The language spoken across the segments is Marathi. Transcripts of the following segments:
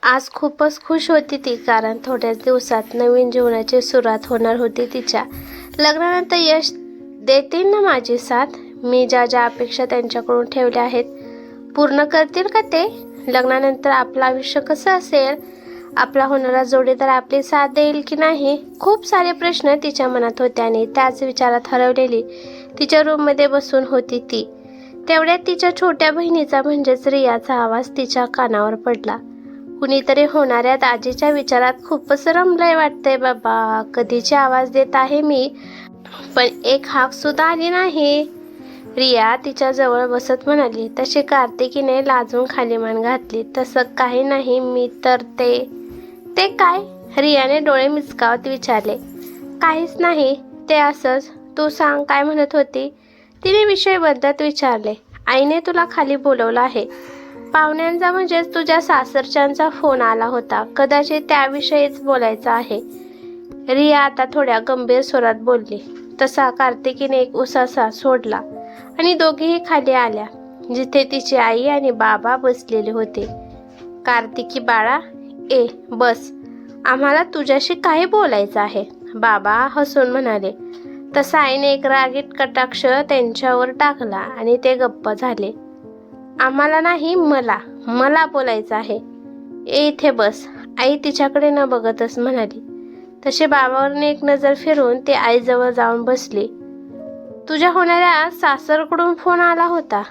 आज खूपच खुश होती ती, कारण थोड्याच दिवसात नवीन जीवनाची सुरुवात होणार होती तिच्या. लग्नानंतर यश देतील ना माझी साथ? मी ज्या ज्या अपेक्षा त्यांच्याकडून ठेवल्या आहेत पूर्ण करतील का ते? लग्नानंतर आपलं आयुष्य कसं असेल? आपला होणारा जोडीदार आपली साथ देईल की नाही? खूप सारे प्रश्न तिच्या मनात होते आणि त्याच विचारात हरवलेली तिच्या रूममध्ये बसून होती ती. तेवढ्यात तिच्या छोट्या बहिणीचा म्हणजेच रियाचा आवाज तिच्या कानावर पडला. कुणीतरी होणाऱ्या आजीच्या विचारात खूपच रमलंय वाटतंय बाबा. कधीची आवाज देत आहे मी, पण एक हाक सुद्धा आली नाही. रिया तिच्या जवळ बसत म्हणाली. तशी कार्तिकीने लाजून खाली मान घातली. तसं काही नाही, मी तर ते काय? रियाने डोळे मिचकावत विचारले. काहीच नाही, ते असंच. तू सांग, काय म्हणत होती? तिने विषय बदलत विचारले. आईने तुला खाली बोलवलं आहे. पाहुण्यांचा म्हणजेच तुझ्या सासरच्यांचा फोन आला होता. कदाचित त्याविषयीच बोलायचं आहे. रिया आता थोड्या गंभीर स्वरात बोलली. तसा कार्तिकीने एक उसासा सोडला आणि दोघेही खाली आल्या, जिथे तिची आई आणि बाबा बसलेले होते. कार्तिकी बाळा, बस, आम्हाला तुझ्याशी काही बोलायचं आहे, बाबा हसून म्हणाले. तसा आईने एक रागीट कटाक्ष त्यांच्यावर टाकला आणि ते गप्प झाले. आम्हाला नाही, मला बोलायचं आहे. इथे बस, आई तिच्याकडे न बघतच म्हणाली. तसे बाबावरने एक नजर फिरून ती आईजवळ जाऊन बसली. तुझ्या होणाऱ्या सासरकडून फोन आला होता.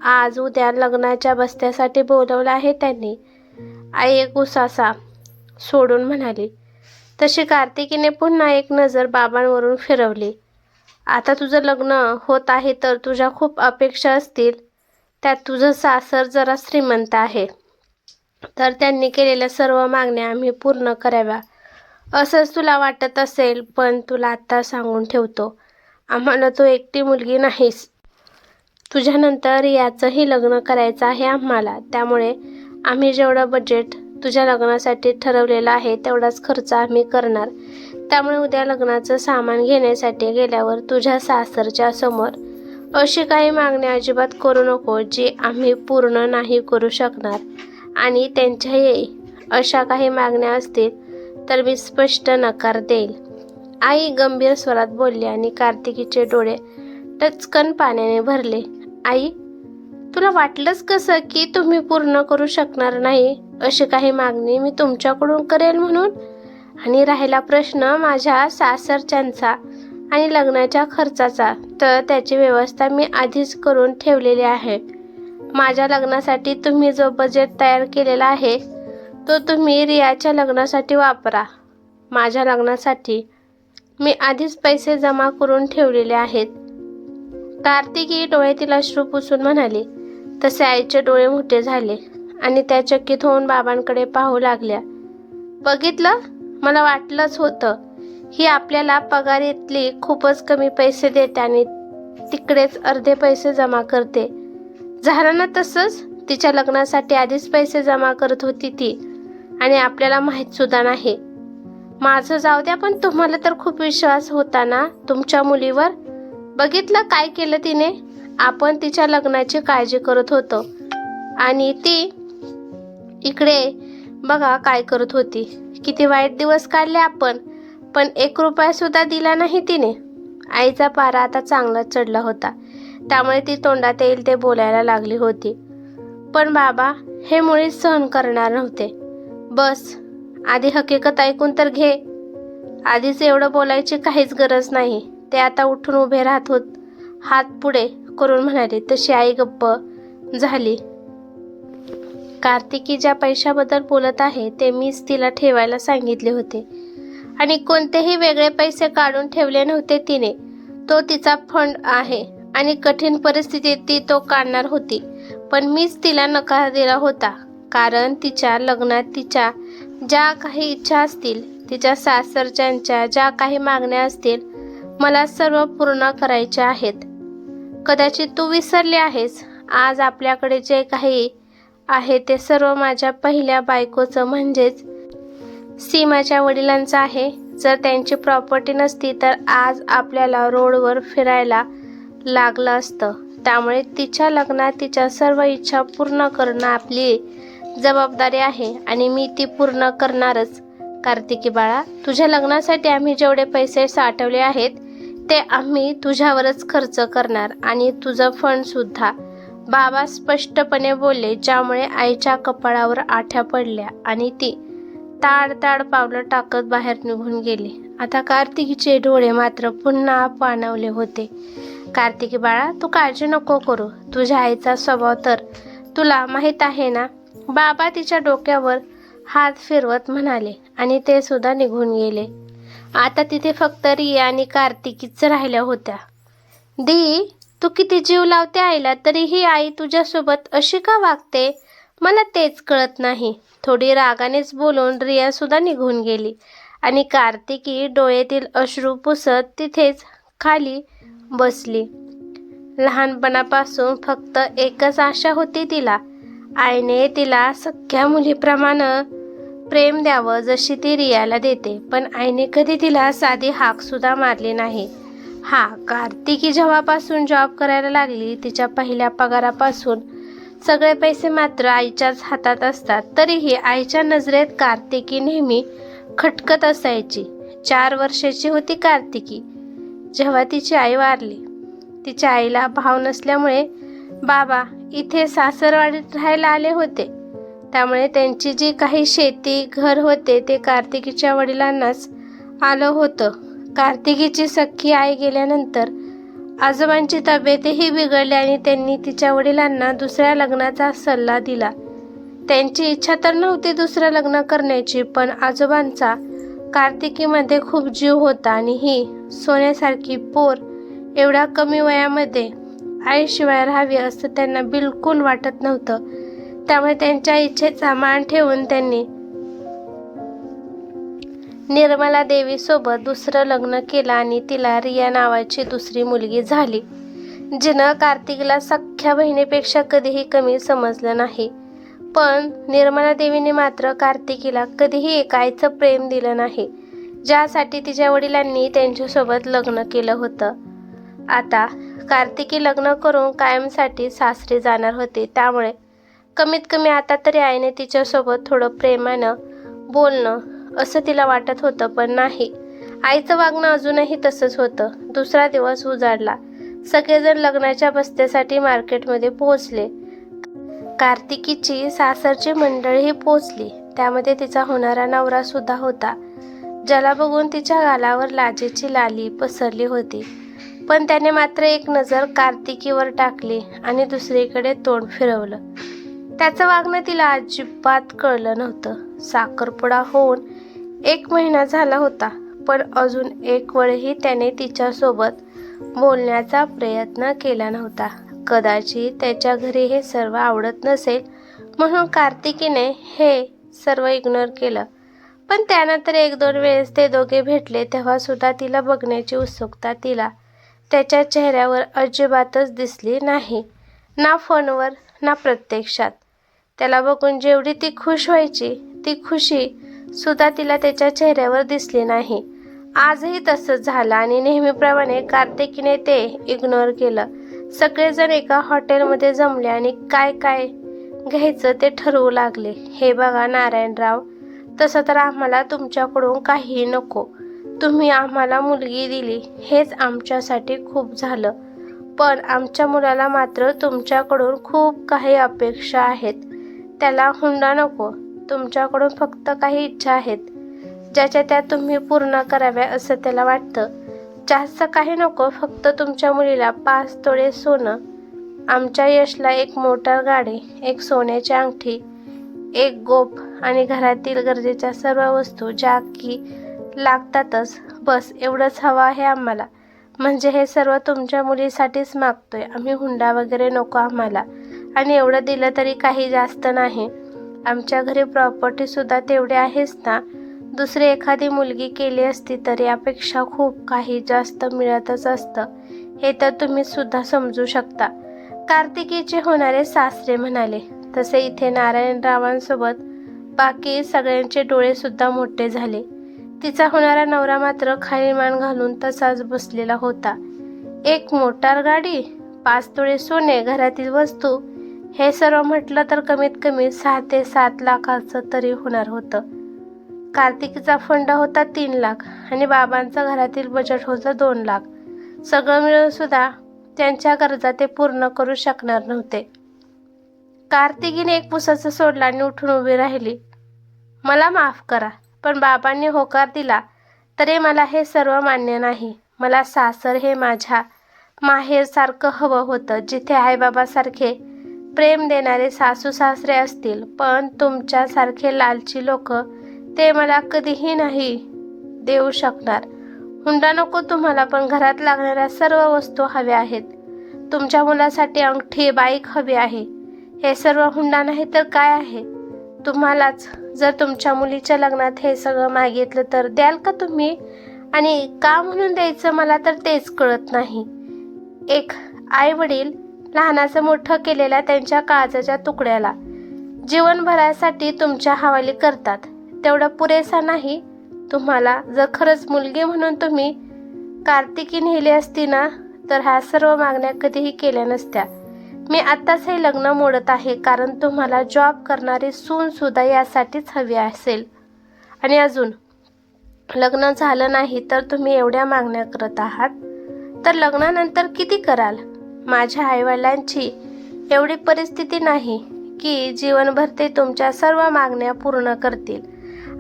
आज उद्या लग्नाच्या बस्त्यासाठी बोलवलं आहे त्यांनी, आई एक उसासा सोडून म्हणाली. तशी कार्तिकीने पुन्हा एक नजर बाबांवरून फिरवली. आता तुझं लग्न होत आहे तर तुझ्या खूप अपेक्षा असतील. त्यात तुझं सासर जरा श्रीमंत आहे, तर त्यांनी केलेल्या सर्व मागण्या आम्ही पूर्ण कराव्या असंच तुला वाटत असेल. पण तुला आत्ता सांगून ठेवतो, आम्हाला तू एकटी मुलगी नाहीस. तुझ्यानंतर याचंही लग्न करायचं आहे आम्हाला. त्यामुळे आम्ही जेवढं बजेट तुझ्या लग्नासाठी ठरवलेलं आहे तेवढाच खर्च आम्ही करणार. त्यामुळे उद्या लग्नाचं सामान घेण्यासाठी गेल्यावर तुझ्या सासरच्या समोर अशी काही मागणी अजिबात करू नको जी आम्ही पूर्ण नाही करू शकणार. आणि त्यांच्याही अशा काही मागण्या असतील तर मी स्पष्ट नकार देईल, आई गंभीर स्वरात बोलली. आणि कार्तिकीचे डोळे टचकन पाण्याने भरले. आई, तुला वाटलंच कसं की तुम्ही पूर्ण करू शकणार नाही अशी काही मागणी मी तुमच्याकडून करेल म्हणून? आणि राहिला प्रश्न माझ्या सासरच्यांचा आणि लग्नाच्या खर्चाचा, तर त्याची व्यवस्था मी आधीच करून ठेवलेली आहे. माझ्या लग्नासाठी तुम्ही जो बजेट तयार केलेला आहे तो तुम्ही रियाच्या लग्नासाठी वापरा. माझ्या लग्नासाठी मी आधीच पैसे जमा करून ठेवलेले आहेत. कार्तिकी डोळ्यातील अश्रू पुसून म्हणाली. तसे आईचे डोळे मोठे झाले आणि त्या चकित होऊन बाबांकडे पाहू लागल्या. बघितलं, मला वाटलंच होतं. ही आपल्याला पगारीतली खूपच कमी पैसे देते आणि तिकडेच अर्धे पैसे जमा करते. झालं ना तसंच? तिच्या लग्नासाठी आधीच पैसे जमा करत होती ती आणि आपल्याला माहीत सुद्धा नाही. माझं जाऊ द्या, पण तुम्हाला तर खूप विश्वास होता ना तुमच्या मुलीवर. बघितलं काय केलं तिने? आपण तिच्या लग्नाची काळजी करत होतो आणि ती इकडे बघा काय करत होती. किती वाईट दिवस काढले आपण, पण 1 रुपया सुद्धा दिला नाही तिने. आईचा पारा आता चांगलाच चढला होता, त्यामुळे ती तोंडात येईल ते बोलायला लागली होती. पण बाबा हे मुळीच सहन करणार नव्हते. बस, आधी हकीकत ऐकून तर घे. आधीच एवढं बोलायची काहीच गरज नाही. ते आता उठून उभे राहत हात पुढे करून म्हणाले. तशी आई गप्प झाली. कार्तिकी ज्या पैशाबद्दल बोलत आहे ते मीच तिला ठेवायला सांगितले होते आणि कोणतेही वेगळे पैसे काढून ठेवले नव्हते तिने. तो तिचा फंड आहे आणि कठीण परिस्थितीत ती तो काढणार होती. पण मीच तिला नकार दिला होता, कारण तिच्या लग्नात तिच्या ज्या काही इच्छा असतील, तिच्या सासरच्यांच्या ज्या काही मागण्या असतील, मला सर्व पूर्ण करायच्या आहेत. कदाचित तू विसरली आहेस, आज आपल्याकडे जे काही आहे ते सर्व माझ्या पहिल्या बायकोचं म्हणजेच सीमाच्या वडिलांचं आहे. जर त्यांची प्रॉपर्टी नसती तर आज आपल्याला रोडवर फिरायला लागलं असतं. त्यामुळे तिच्या लग्नात तिच्या सर्व इच्छा पूर्ण करणं आपली जबाबदारी आहे आणि मी ती पूर्ण करणारच. कार्तिकी बाळा, तुझ्या लग्नासाठी आम्ही जेवढे पैसे साठवले आहेत ते आम्ही तुझ्यावरच खर्च करणार आणि तुझं फंड सुद्धा. बाबा स्पष्टपणे बोलले, ज्यामुळे आईच्या कपाळावर आठ्या पडल्या आणि ती ताड ताड पावलं टाकत बाहेर निघून गेली. आता कार्तिकीचे डोळे मात्र पुन्हा पाणावले होते. कार्तिकी बाळा, तू काळजी नको करू. तुझ्या आईचा स्वभाव तर तुला माहीत आहे ना. बाबा तिच्या डोक्यावर हात फिरवत म्हणाले आणि ते सुद्धा निघून गेले. आता तिथे फक्त रिया आणि कार्तिकीच राहिल्या होत्या. दी, तू किती जीव लावते आईला, तरीही आई तुझ्यासोबत अशी का वागते, मला तेच कळत नाही. थोडी रागानेच बोलून रिया सुद्धा निघून गेली आणि कार्तिकी डोळ्यातील अश्रू पुसत तिथेच खाली बसली. लहानपणापासून फक्त एकच आशा होती तिला. आईने तिला सख्या मुलीप्रमाणे प्रेम द्यावं जशी ती रियाला देते, पण आईने कधी तिला साधी हाक सुद्धा मारली नाही. कार्तिकी जेव्हापासून जॉब करायला लागली, तिच्या पहिल्या पगारापासून सगळे पैसे मात्र आईच्याच हातात असतात. तरीही आईच्या नजरेत कार्तिकी नेहमी खटकत असायची. 4 वर्षाची होती कार्तिकी जेव्हा तिची आई वारली. तिच्या आईला भाव नसल्यामुळे बाबा इथे सासरवाडीत राहायला आले होते. त्यामुळे त्यांची जी काही शेती घर होते ते कार्तिकीच्या वडिलांनाच आलं होतं. कार्तिकीची सख्खी आई गेल्यानंतर आजोबांची तब्येतही बिघडली आणि त्यांनी तिच्या वडिलांना दुसऱ्या लग्नाचा सल्ला दिला. त्यांची इच्छा तर नव्हती दुसरं लग्न करण्याची, पण आजोबांचा कार्तिकीमध्ये खूप जीव होता आणि ही सोन्यासारखी पोर एवढ्या कमी वयामध्ये आईशिवाय राहावी असं त्यांना बिलकुल वाटत नव्हतं. त्यामुळे त्यांच्या इच्छेचा मान ठेवून त्यांनी निर्मला देवीसोबत दुसरं लग्न केलं आणि तिला रिया नावाची दुसरी मुलगी झाली, जिनं कार्तिकीला सख्ख्या बहिणीपेक्षा कधीही कमी समजलं नाही. पण निर्मला देवीने मात्र कार्तिकीला कधीही एक आईचं प्रेम दिलं नाही, ज्यासाठी तिच्या वडिलांनी त्यांच्यासोबत लग्न केलं होतं. आता कार्तिकी लग्न करून कायमसाठी सासरी जाणार होती. त्यामुळे कमीत कमी आता तरी आईने तिच्यासोबत थोडं प्रेमानं बोलणं असं तिला वाटत होतं, पण नाही. आईचं वागणं अजूनही तसंच होतं. दुसरा दिवस उजाडला. सगळेजण लग्नाच्या बस्त्यासाठी मार्केटमध्ये पोहोचले. कार्तिकीची सासरची मंडळीही पोहोचली. त्यामध्ये तिचा होणारा नवरा सुद्धा होता, ज्याला बघून तिच्या गालावर लाजेची लाली पसरली होती. पण त्याने मात्र एक नजर कार्तिकीवर टाकली आणि दुसरीकडे तोंड फिरवलं. त्याचं वागणं तिला अजिबात कळलं नव्हतं. साखरपुडा होऊन 1 महिना झाला होता, पण अजून एक वेळही त्याने तिच्यासोबत बोलण्याचा प्रयत्न केला नव्हता. कदाचित त्याच्या घरी हे सर्व आवडत नसेल म्हणून कार्तिकीने हे सर्व इग्नोर केलं. पण त्यानंतर 1-2 वेळेस ते दोघे भेटले तेव्हा सुद्धा तिला बघण्याची उत्सुकता तिला त्याच्या चेहऱ्यावर अजिबातच दिसली नाही, ना फोनवर ना प्रत्यक्षात. त्याला बघून जेवढी ती खुश व्हायची, ती खुशी सुद्धा तिला त्याच्या चेहऱ्यावर दिसली नाही. आजही तसंच झालं आणि नेहमीप्रमाणे कार्तिकीने ते इग्नोर केलं. सगळेजण एका हॉटेलमध्ये जमले आणि काय काय घ्यायचं ते ठरवू लागले. हे बघा नारायणराव, तसं तर आम्हाला तुमच्याकडून काहीही नको. तुम्ही आम्हाला मुलगी दिली हेच आमच्यासाठी खूप झालं, पण आमच्या मुलाला मात्र तुमच्याकडून खूप काही अपेक्षा आहेत. त्याला हुंडा नको, तुमच्याकडून फक्त काही इच्छा आहेत ज्याच्या त्या तुम्ही पूर्ण कराव्या असं त्याला वाटतं. जास्त काही नको, फक्त तुमच्या मुलीला 5 तोळे सोनं, आमच्या यशला 1 मोटार गाडी, 1 सोन्याची अंगठी, 1 गोफ आणि घरातील गरजेच्या सर्व वस्तू ज्या की लागतातच, बस एवढंच हवं आहे आम्हाला. म्हणजे हे सर्व तुमच्या मुलीसाठीच मागतोय आम्ही. हुंडा वगैरे नको आम्हाला, आणि एवढं दिलं तरी काही जास्त नाही. आमच्या घरी प्रॉपर्टीसुद्धा तेवढे आहेच ना. दुसरी एखादी मुलगी केली असती तर यापेक्षा खूप काही जास्त मिळतच असतं, हे तर तुम्ही सुद्धा समजू शकता, कार्तिकीचे होणारे सासरे म्हणाले. तसे इथे नारायणरावांसोबत बाकी सगळ्यांचे डोळे सुद्धा मोठे झाले. तिचा होणारा नवरा मात्र खाली मान घालून तसाच बसलेला होता. 1 मोटार गाडी, 5 तोळे सोने, घरातील वस्तू हे सर्व म्हटलं तर कमीत कमी 6 ते 7 लाखाचं तरी होणार होतं. कार्तिकीचा फंड होता 3 लाख आणि बाबांचं घरातील बजेट होतं 2 लाख. सगळं मिळून सुद्धा त्यांच्या गरजा ते पूर्ण करू शकणार नव्हते. कार्तिकीने एक पुसाचं सोडला आणि उठून उभी राहिली. मला माफ करा, पण बाबांनी होकार दिला तरी मला हे सर्व मान्य नाही. मला सासर हे माझ्या माहेरसारखं हवं होतं, जिथे आईबाबासारखे प्रेम देणारे सासू सासरे असतील. पण तुमच्यासारखे लालची लोक ते मला कधीही नाही देऊ शकणार. हुंडा नको तुम्हाला, पण घरात लागणाऱ्या सर्व वस्तू हव्या आहेत. तुमच्या मुलासाठी अंगठी, बाईक हवी आहे. हे सर्व हुंडा नाही तर काय आहे? तुम्हालाच जर तुमच्या मुलीच्या लग्नात हे सगळं मागितलं तर द्याल का तुम्ही? आणि का म्हणून द्यायचं मला तर तेच कळत नाही. एक आई वडील लहानाचं मोठं केलेल्या त्यांच्या काळजाच्या तुकड्याला जीवनभरासाठी तुमच्या हवाली करतात, तेवढं पुरेसा नाही तुम्हाला? जर खरंच मुलगी म्हणून तुम्ही कार्तिकी नेली असती ना, तर ह्या सर्व मागण्या कधीही केल्या नसत्या. मी आत्ताच हे लग्न मोडत आहे, कारण तुम्हाला जॉब करणारी सून सुद्धा यासाठीच हवी असेल. आणि अजून लग्न झालं नाही तर तुम्ही एवढ्या मागण्या करत आहात, तर लग्नानंतर किती कराल? माझ्या आईवडिलांची एवढी परिस्थिती नाही की जीवनभर ते तुमच्या सर्व मागण्या पूर्ण करतील.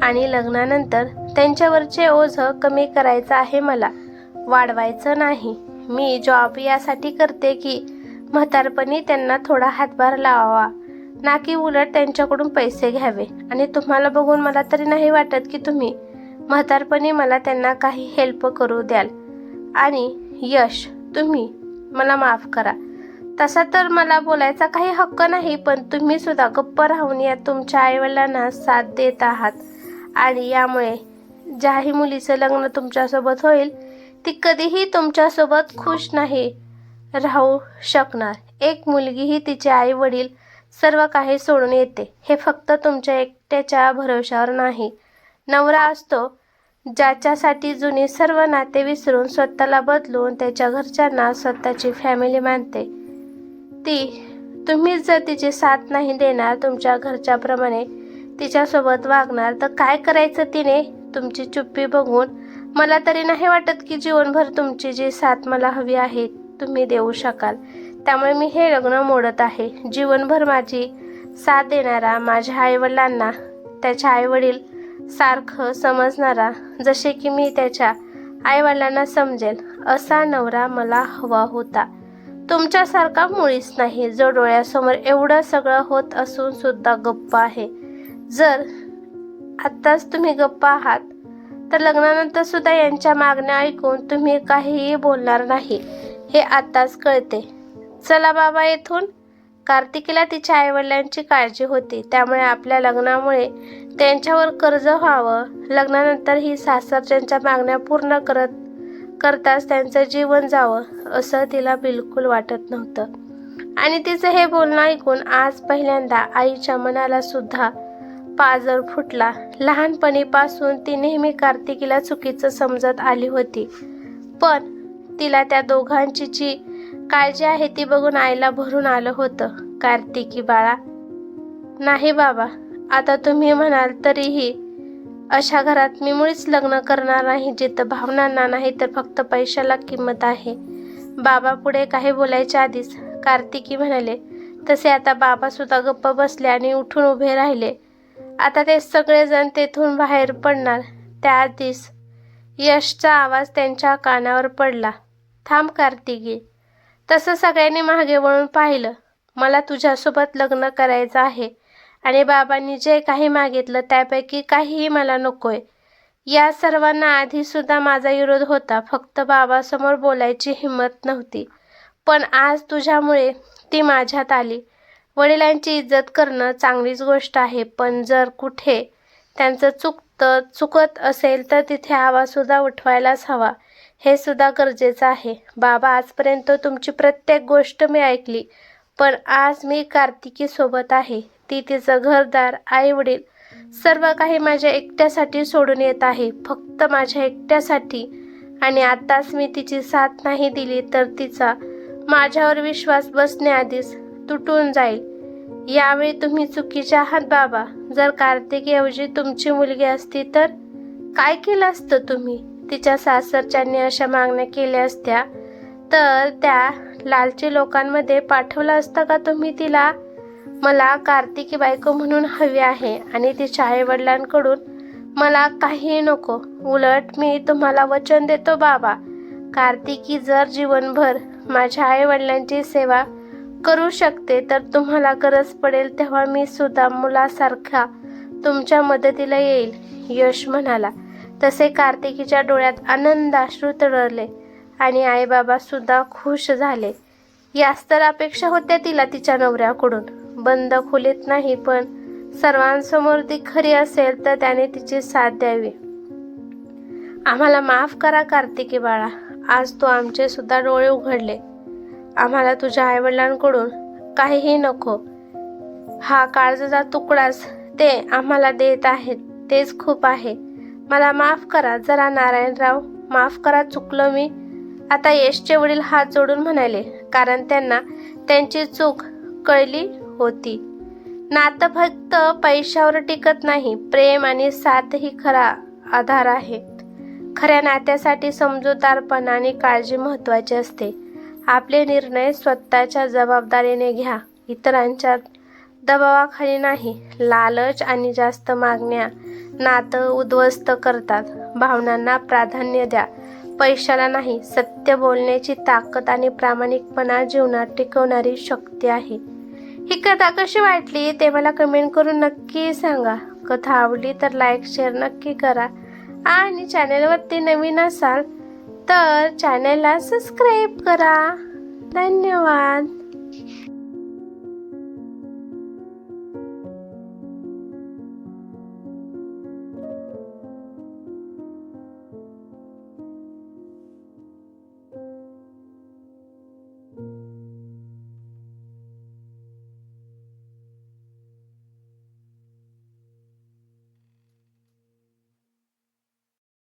आणि लग्नानंतर त्यांच्यावरचे ओझं कमी करायचं आहे मला, वाढवायचं नाही. मी जॉब यासाठी करते की म्हातारपणी त्यांना थोडा हातभार लावावा, ना की उलट त्यांच्याकडून पैसे घ्यावे. आणि तुम्हाला बघून मला तरी नाही वाटत की तुम्ही म्हातारपणी मला त्यांना काही हेल्प करू द्याल. आणि यश, तुम्ही मला माफ करा, तसा तर मला बोलायचा काही हक्क नाही, पण तुम्ही सुद्धा गप्प राहून या तुमच्या आईवडिलांना साथ देत आहात. आणि यामुळे ज्याही मुलीचं लग्न तुमच्यासोबत होईल ती कधीही तुमच्यासोबत खुश नाही राहू शकणार. एक मुलगीही तिचे आई वडील सर्व काही सोडून येते, हे फक्त तुमच्या एकट्याच्या भरोशावर नाही. नवरा असतो ज्याच्यासाठी जुनी सर्व नाते विसरून स्वतःला बदलून त्याच्या घरच्यांना स्वतःची फॅमिली मानते. तुम्हीच जर तिची साथ नाही देणार, तुमच्या घरच्याप्रमाणे तिच्यासोबत वागणार, तर काय करायचं तिने? तुमची चुप्पी बघून मला तरी नाही वाटत की जीवनभर तुमची जी साथ मला हवी आहे तुम्ही देऊ शकाल. त्यामुळे मी हे लग्न मोडत आहे. जीवनभर माझी साथ देणारा, माझ्या आईवडिलांना त्याच्या आईवडील सारखं समजणारा, जसे की मी त्याच्या आईवडिलांना समजेल असा नवरा मला हवा होता. तुमच्यासारखा मुळीच नाही, जो डोळ्यासमोर एवढं सगळं होत असून सुद्धा गप्प आहे. जर आत्ताच तुम्ही गप्प आहात तर लग्नानंतर सुद्धा यांच्या मागण्या ऐकून तुम्ही काहीही बोलणार नाही, हे आत्ताच कळते. चला बाबा येथून. कार्तिकीला तिच्या आईवडिलांची काळजी होती, त्यामुळे आपल्या लग्नामुळे त्यांच्यावर कर्ज व्हावं, लग्नानंतर ही सासरच्यांच्या मागण्या पूर्ण करताच त्यांचं जीवन जावं असं तिला बिलकुल वाटत नव्हतं. आणि तिचं हे बोलणं ऐकून आज पहिल्यांदा आईच्या मनाला सुद्धा पाजर फुटला. लहानपणीपासून ती नेहमी कार्तिकीला चुकीचं समजत आली होती, पण तिला त्या दोघांची जी काळजी आहे ती बघून आईला भरून आलं होतं. कार्तिकी बाळा, नाही बाबा, आता तुम्ही म्हणाल तरीही अशा घरात मी मुळीच लग्न करणार नाही, जिथं भावनांना नाही तर फक्त पैशाला किंमत आहे. बाबा पुढे काही बोलायच्या आधीच कार्तिकी म्हणाले. तसे आता बाबा सुद्धा गप्प बसले आणि उठून उभे राहिले. आता ते सगळेजण तेथून बाहेर पडणार त्याआधीच यशचा आवाज त्यांच्या कानावर पडला. थांब कार्तिकी. तसं सगळ्यांनी मागे वळून पाहिलं. मला तुझ्यासोबत लग्न करायचं आहे आणि बाबांनी जे काही मागितलं त्यापैकी काहीही मला नकोय. या सर्वांना आधी सुद्धा माझा विरोध होता, फक्त बाबासमोर बोलायची हिंमत नव्हती. पण आज तुझ्यामुळे ती माझ्यात आली. वडिलांची इज्जत करणं चांगलीच गोष्ट आहे, पण जर कुठे त्यांचं चुकत असेल तर तिथे आवाजसुद्धा उठवायलाच हवा, हे सुद्धा गरजेचं आहे. बाबा, आजपर्यंत तुमची प्रत्येक गोष्ट मी ऐकली, पण आज मी कार्तिकीसोबत आहे. ती तिचं घरदार, आईवडील सर्व काही माझ्या एकट्यासाठी सोडून येत आहे, फक्त माझ्या एकट्यासाठी. आणि आताच मी तिची साथ नाही दिली तर तिचा माझ्यावर विश्वास बसण्याआधीच तुटून जाईल. यावेळी तुम्ही चुकीचे आहात बाबा. जर कार्तिकीऐवजी तुमची मुलगी असती तर काय केलं असतं तुम्ही? तिच्या सासरच्यांनी अशा मागण्या केल्या असत्या तर त्या लालची लोकांमध्ये पाठवलं असतं का तुम्ही तिला? मला कार्तिकी बायको म्हणून हवी आहे आणि तिच्या आईवडिलांकडून मला काहीही नको. उलट मी तुम्हाला वचन देतो बाबा, कार्तिकी जर जीवनभर माझ्या आईवडिलांची सेवा करू शकते तर तुम्हाला गरज पडेल तेव्हा मी सुद्धा मुलासारखा तुमच्या मदतीला येईल, यश म्हणाला. तसे कार्तिकीच्या डोळ्यात आनंदाश्रू तरळले आणि आईबाबा सुद्धा खुश झाले. याच तर अपेक्षा होत्या तिला तिच्या नवऱ्याकडून. बंद खोलीत नाही पण सर्वांसमोर ती खरी असेल तर त्याने तिची साथ द्यावी. आम्हाला माफ करा कार्तिकी बाळा, आज तू आमचे सुद्धा डोळे उघडले. आम्हाला तुझ्या आईवडिलांकडून काहीही नको. हा काळजाचा तुकडाच ते आम्हाला देत आहेत तेच खूप आहे. मला माफ करा जरा नारायणराव, माफ करा, चुकलं मी. आता यशचे वडील हात जोडून म्हणाले, कारण त्यांना त्यांची चूक कळली होती. नातं फक्त पैशावर टिकत नाही, प्रेम आणि साथही खरा आधार आहे. खऱ्या नात्यासाठी समजूतदारपणा आणि काळजी महत्त्वाची असते. आपले निर्णय स्वतःच्या जबाबदारीने घ्या, इतरांच्या दबावाखाली नाही. लालच आणि जास्त मागण्या नातं उद्ध्वस्त करतात. भावनांना प्राधान्य द्या, पैशाला नाही. सत्य बोलण्याची ताकद आणि प्रामाणिकपणा जीवनात टिकवणारी शक्ती आहे. ही कथा कशी वाटली ते मला कमेंट करून नक्की सांगा. कथा आवडली तर लाईक शेअर नक्की करा आणि चॅनलवरती नवीन असाल तर चॅनलला सबस्क्राईब करा. धन्यवाद.